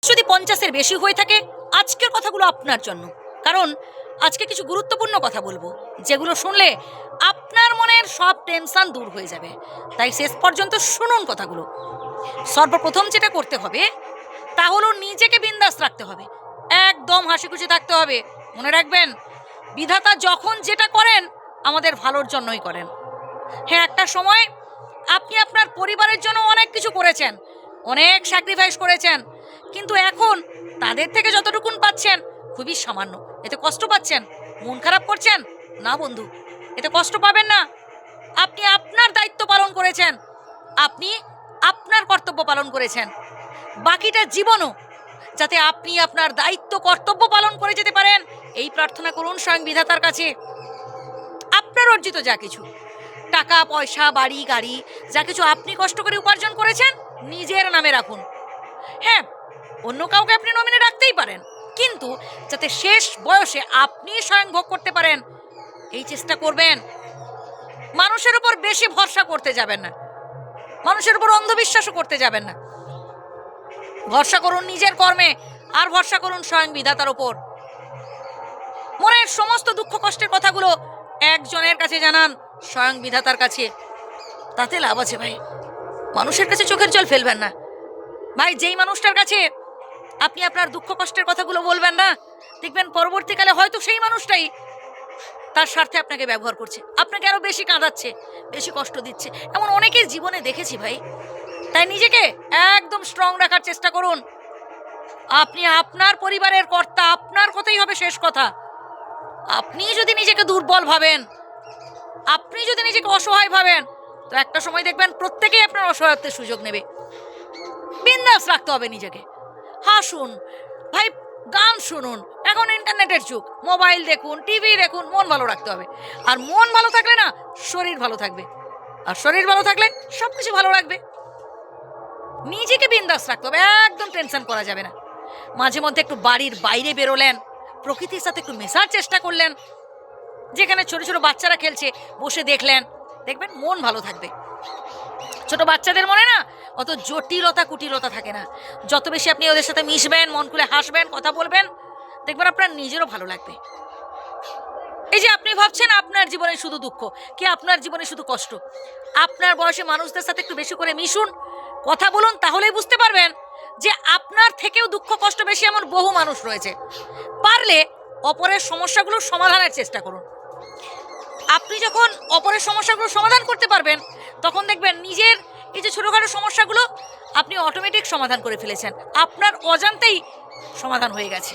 যদি 50-এর বেশি হয়ে থাকে, আজকের কথাগুলো আপনার জন্য। কারণ আজকে কিছু গুরুত্বপূর্ণ কথা বলবো, যেগুলো শুনলে আপনার মনের সব টেনশন দূর হয়ে যাবে। তাই শেষ পর্যন্ত শুনুন কথাগুলো। সর্বপ্রথম যেটা করতে হবে তা হলো নিজেকে বিন্দাস রাখতে হবে, একদম হাসি খুশি থাকতে হবে। মনে রাখবেন, বিধাতা যখন যেটা করেন আমাদের ভালোর জন্যই করেন। হ্যাঁ, একটা সময় আপনি আপনার পরিবারের জন্য অনেক কিছু করেছেন, অনেক স্যাক্রিফাইস করেছেন, কিন্তু এখন তাদের থেকে যতটুকুন পাচ্ছেন খুবই সামান্য। এতে কষ্ট পাচ্ছেন, মন খারাপ করছেন? না বন্ধু, এতে কষ্ট পাবেন না। আপনি আপনার দায়িত্ব পালন করেছেন, আপনি আপনার কর্তব্য পালন করেছেন। বাকিটা জীবনও যাতে আপনি আপনার দায়িত্ব কর্তব্য পালন করে যেতে পারেন, এই প্রার্থনা করুন স্বয়ং বিধাতার কাছে। আপনার অর্জিত যা কিছু টাকা পয়সা, বাড়ি গাড়ি, যা কিছু আপনি কষ্ট করে উপার্জন করেছেন, নিজের নামে রাখুন। হ্যাঁ, অন্য কাউকে আপনি নমিনে রাখতেই পারেন, কিন্তু যাতে শেষ বয়সে আপনি স্বয়ং ভোগ করতে পারেন এই চেষ্টা করবেন। মানুষের উপর বেশি ভরসা করতে যাবেন না, মানুষের উপর অন্ধবিশ্বাসও করতে যাবেন না। ভরসা করুন নিজের কর্মে, আর ভরসা করুন স্বয়ং বিধাতার উপর। মনের সমস্ত দুঃখ কষ্টের কথাগুলো একজনের কাছে জানান, স্বয়ং বিধাতার কাছে। তাতে লাভ আছে ভাই। মানুষের কাছে চোখের জল ফেলবেন না ভাই। যেই মানুষটার কাছে আপনি আপনার দুঃখ কষ্টের কথাগুলো বলবেন না, দেখবেন পরবর্তীকালে হয়তো সেই মানুষটাই তার স্বার্থে আপনাকে ব্যবহার করছে, আপনাকে আরো বেশি কাঁদাচ্ছে, বেশি কষ্ট দিচ্ছে। এমন অনেকের জীবনে দেখেছি ভাই। তাই নিজেকে একদম স্ট্রং রাখার চেষ্টা করুন। আপনি আপনার পরিবারের কর্তা, আপনার কথাই হবে শেষ কথা। আপনি যদি নিজেকে দুর্বল ভাবেন, আপনি যদি নিজেকে অসহায় ভাবেন, তো একটা সময় দেখবেন প্রত্যেকেই আপনার অসহায়ত্বের সুযোগ নেবে। বিন্দাস রাখতে হবে নিজেকে। হাসুন ভাই, গান শুনুন। এখন ইন্টারনেটের যুগ, মোবাইল দেখুন, টিভি দেখুন, মন ভালো রাখতে হবে। আর মন ভালো থাকলে না শরীর ভালো থাকবে, আর শরীর ভালো থাকলে সব কিছু ভালো লাগবে। নিজেকে বিন্দাস রাখতে হবে, একদম টেনশন করা যাবে না। মাঝে মধ্যে একটু বাড়ির বাইরে বেরোলেন, প্রকৃতির সাথে একটু মেশার চেষ্টা করলেন, যেখানে ছোট ছোট বাচ্চারা খেলছে বসে দেখলেন, দেখবেন মন ভালো থাকবে। ছোট বাচ্চাদের মনে না অত জটিলতা কুটিলতা থাকে না। যত বেশি আপনি ওদের সাথে মিশবেন, মন খুলে হাসবেন, কথা বলবেন, দেখবেন আপনার নিজেরও ভালো লাগবে। এই যে আপনি ভাবছেন আপনার জীবনে শুধু দুঃখ, কি আপনার জীবনে শুধু কষ্ট, আপনার বয়সে মানুষদের সাথে একটু বেশি করে মিশুন, কথা বলুন, তাহলেই বুঝতে পারবেন যে আপনার থেকেও দুঃখ কষ্ট বেশি এমন বহু মানুষ রয়েছে। পারলে অপরের সমস্যাগুলো সমাধানের চেষ্টা করুন। আপনি যখন অপরের সমস্যাগুলো সমাধান করতে পারবেন, তখন দেখবেন নিজের এই যে ছোটোখাটো সমস্যাগুলো আপনি অটোমেটিক সমাধান করে ফেলেছেন, আপনার অজান্তেই সমাধান হয়ে গেছে।